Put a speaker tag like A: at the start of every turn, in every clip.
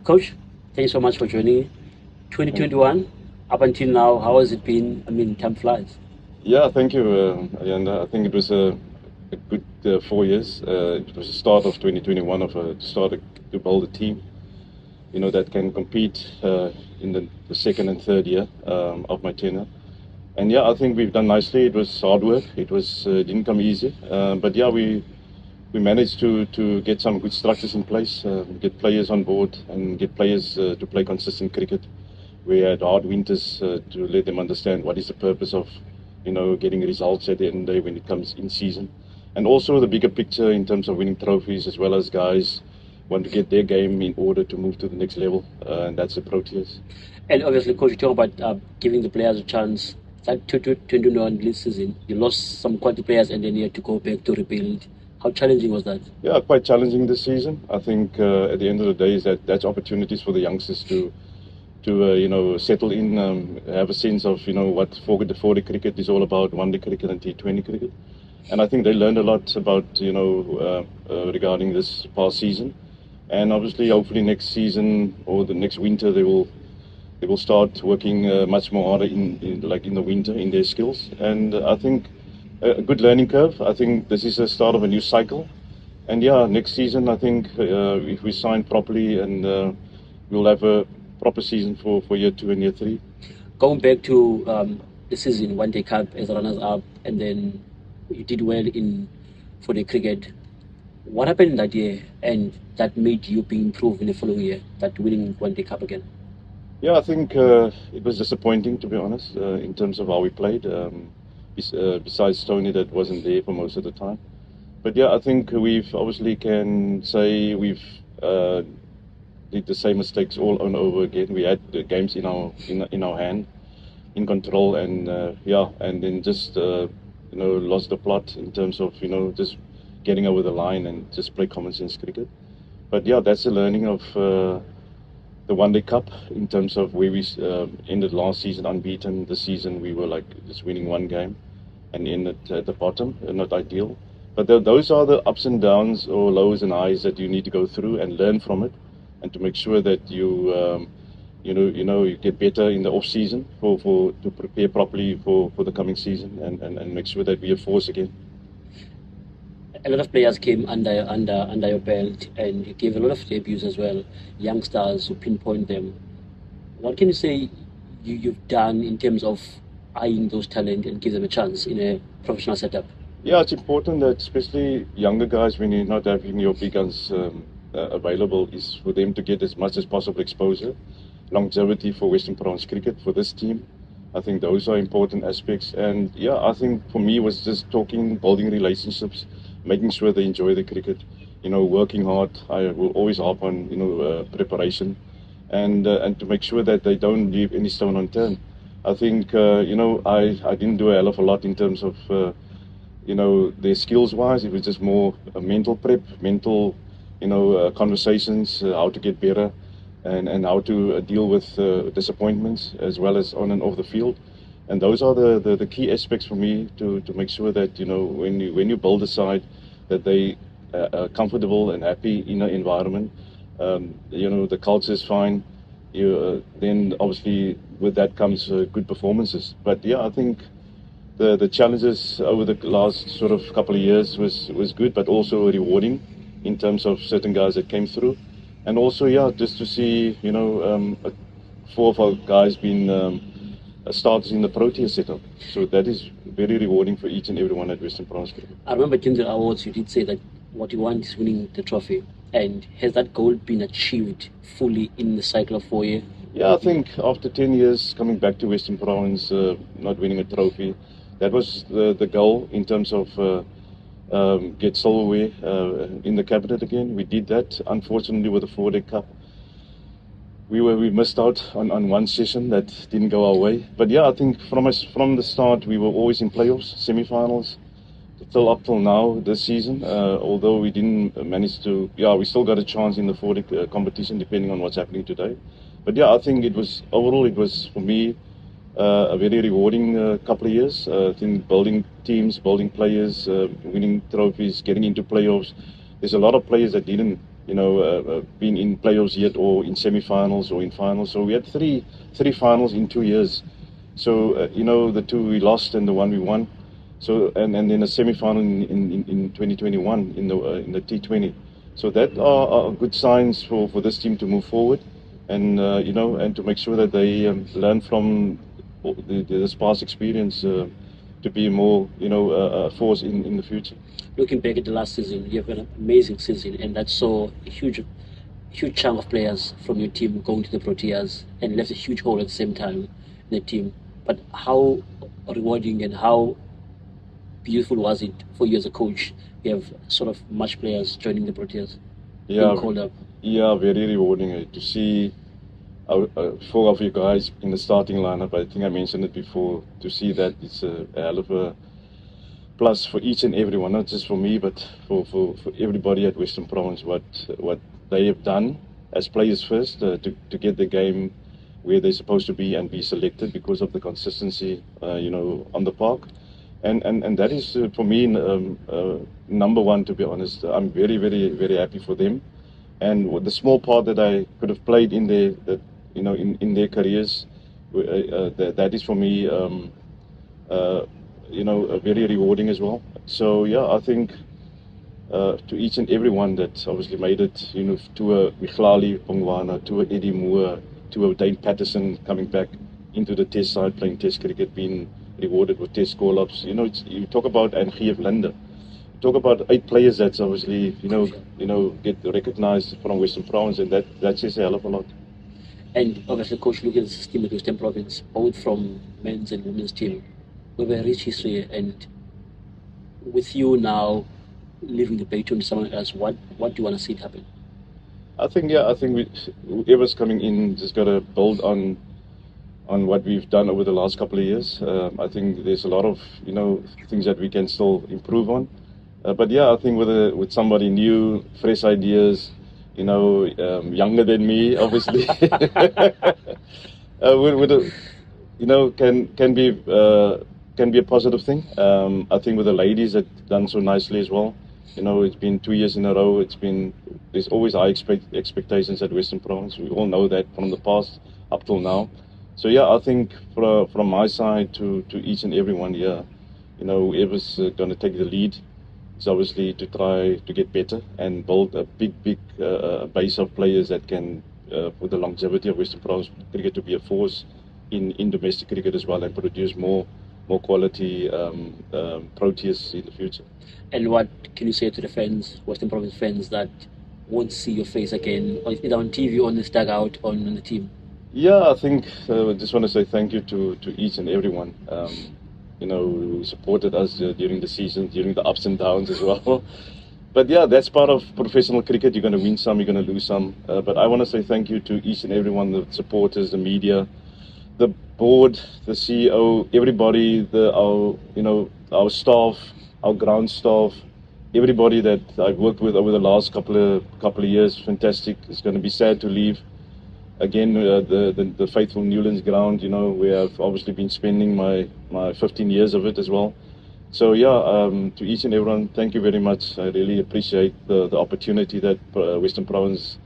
A: Coach, thanks so much for joining.
B: Thank
A: 2021, up until now, how has it been? I mean, time flies.
B: Yeah, thank you, Ayanda. I think it was a good 4 years. It was the start of 2021 of start to build a team, that can compete in the second and third year of my tenure. And yeah, I think we've done nicely. It was hard work. It was didn't come easy, but yeah, we managed to get some good structures in place, get players on board, and get players to play consistent cricket. We had hard winters to let them understand what is the purpose of, getting results at the end of the day when it comes in season, and also the bigger picture in terms of winning trophies, as well as guys want to get their game in order to move to the next level, and that's the Proteas.
A: And obviously, Coach, you talk about giving the players a chance. That 2021 league season, you lost some quality players and then you had to go back to rebuild. How challenging was that?
B: Yeah, quite challenging this season. I think at the end of the day is that's opportunities for the youngsters to settle in, have a sense of what four-day cricket is all about, one-day cricket and T20 cricket, and I think they learned a lot about regarding this past season, and obviously hopefully next season or the next winter they will start working much more harder in the winter in their skills, and I think a good learning curve. I think this is the start of a new cycle, and yeah, next season I think if we sign properly and we'll have a proper season for year 2 and year 3.
A: Going back to the season, one day cup as runners up, and then you did well in for the cricket. What happened in that year and that made you be improved in the following year, that winning one day cup again?
B: Yeah, I think it was disappointing, to be honest, in terms of how we played. Besides Tony, that wasn't there for most of the time. But yeah, I think we've obviously can say we've did the same mistakes all and over again. We had the games in our hand, in control, and yeah, and then just lost the plot in terms of just getting over the line and just play common sense cricket. But yeah, that's the learning of the One Day Cup in terms of where we ended last season unbeaten. This season we were like just winning one game and ended at the bottom, not ideal. But those are the ups and downs or lows and highs that you need to go through and learn from it, and to make sure that you get better in the off season for to prepare properly for the coming season, and make sure that we are force again.
A: A lot of players came under your belt, and you gave a lot of debuts as well. Youngsters who pinpoint them. What can you say you've done in terms of eyeing those talent and give them a chance in a professional setup?
B: Yeah, it's important that especially younger guys, when you're not having your big guns available, is for them to get as much as possible exposure, longevity for Western Province cricket for this team. I think those are important aspects, and yeah, I think for me was just talking, building relationships, making sure they enjoy the cricket, working hard. I will always harp on preparation, and to make sure that they don't leave any stone unturned. I think I didn't do a hell of a lot in terms of their skills wise. It was just more a mental prep, mental conversations, how to get better, and how to deal with disappointments as well as on and off the field. And those are the key aspects for me to make sure that when you build a side, that they are comfortable and happy in an environment. The culture is fine. Then obviously with that comes good performances. But yeah, I think the challenges over the last sort of couple of years was good, but also rewarding in terms of certain guys that came through, and also yeah, just to see four of our guys being starters in the Protea setup. So that is very rewarding for each and everyone at Western Province Cricket.
A: I remember during the awards, you did say that what you want is winning the trophy. And has that goal been achieved fully in the cycle of 4 years?
B: Yeah, I think after 10 years coming back to Western Province, not winning a trophy, that was the goal in terms of get silverware in the cabinet again. We did that. Unfortunately, with the 4-day cup, we missed out on one session that didn't go our way. But yeah, I think from the start we were always in playoffs, semi-finals, till up till now this season. Although we didn't manage to, yeah, we still got a chance in the 4-day competition depending on what's happening today. But yeah, I think it was for me a very rewarding couple of years. I think building teams, building players, winning trophies, getting into playoffs. There's a lot of players that didn't been in playoffs yet, or in semi-finals or in finals. So we had three finals in 2 years. So the two we lost and the one we won. So and then a semi-final in 2021 in the T20. So that are good signs for this team to move forward, and and to make sure that they learn from this past experience to be more a force in the future.
A: Looking back at the last season, you have an amazing season, and that saw a huge chunk of players from your team going to the Proteas and left a huge hole at the same time in the team. But how rewarding and how beautiful was it for you as a coach? You have sort of much players joining the Proteas, being called up.
B: Yeah, very rewarding to see four of you guys in the starting lineup. I think I mentioned it before. To see that, it's a hell of a plus for each and everyone, not just for me, but for everybody at Western Province. What they have done as players first to get the game where they're supposed to be and be selected because of the consistency, on the park. And that is for me number one, to be honest. I'm very, very, very happy for them, and with the small part that I could have played in in their careers, that is for me very rewarding as well. So yeah, I think to each and everyone that obviously made it, to a Mihlali Pongwana, to a Eddie Moore, to a Dane Patterson coming back into the test side, playing test cricket, being rewarded with test call-ups. You talk about and Geef Linde. Talk about 8 players that's obviously get recognized from Western Province, and that says a hell of a lot.
A: And obviously, Coach, look at the system at Western Province, both from men's and women's team. We have a rich history, and with you now leaving the baton to someone else, what do you want to see happen?
B: I think whoever's coming in just got to build on what we've done over the last couple of years. I think there's a lot of things that we can still improve on. But yeah, I think with somebody new, fresh ideas, younger than me, obviously, can be a positive thing. I think with the ladies that done so nicely as well. It's been 2 years in a row. There's always high expectations at Western Province. We all know that from the past up till now. So yeah, I think from my side to each and everyone here, whoever's going to take the lead is obviously to try to get better and build a big base of players that can, for the longevity of Western Province cricket, to be a force in domestic cricket as well, and produce more quality Proteas in the future.
A: And what can you say to the fans, Western Province fans, that won't see your face again, either on TV or on the dugout or on the team?
B: Yeah, I think I just want to say thank you to each and everyone who supported us during the season, during the ups and downs as well. But yeah, that's part of professional cricket. You're going to win some, you're going to lose some. But I want to say thank you to each and everyone, the supporters, the media, the board, the CEO, everybody, our staff, our ground staff, everybody that I've worked with over the last couple of years. Fantastic. It's going to be sad to leave. Again, the faithful Newlands ground, where I've obviously been spending my 15 years of it as well. So yeah, to each and everyone, thank you very much. I really appreciate the opportunity that Western Province,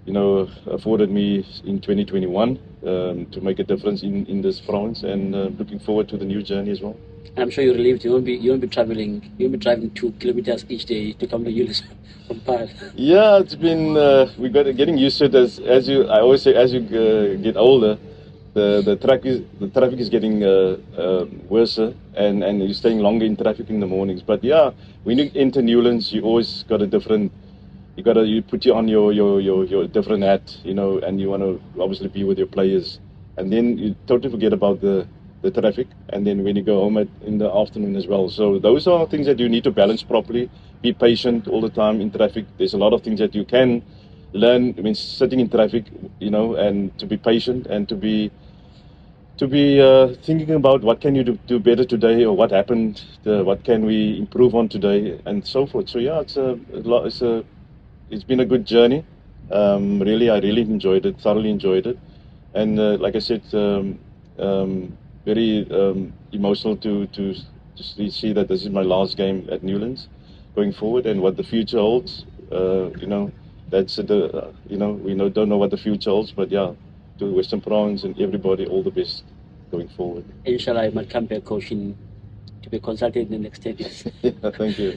B: afforded me in 2021 to make a difference in this province, and looking forward to the new journey as well.
A: I'm sure you're relieved. You won't be traveling. You won't be driving 2 kilometers each day to come to Newlands from Paarl.
B: Yeah, it's been getting used to it. I always say, as you get older, the traffic is getting worse, and you're staying longer in traffic in the mornings. But yeah, when you enter Newlands, you always got a different. You put on your different hat, and you want to obviously be with your players, and then you totally forget about the traffic, and then when you go home in the afternoon as well. So those are things that you need to balance properly. Be patient all the time in traffic. There's a lot of things that you can learn when sitting in traffic, and to be patient and to be thinking about what can you do better today, or what happened, what can we improve on today, and so forth. So yeah, it's been a good journey. I really enjoyed it, thoroughly enjoyed it, and like I said, very emotional to see that this is my last game at Newlands going forward, and what the future holds. that's you know, don't know what the future holds, but yeah, to Western Province and everybody, all the best going forward.
A: Inshallah, I might come back coaching to be consulted in the next 10 years.
B: Yeah, thank you.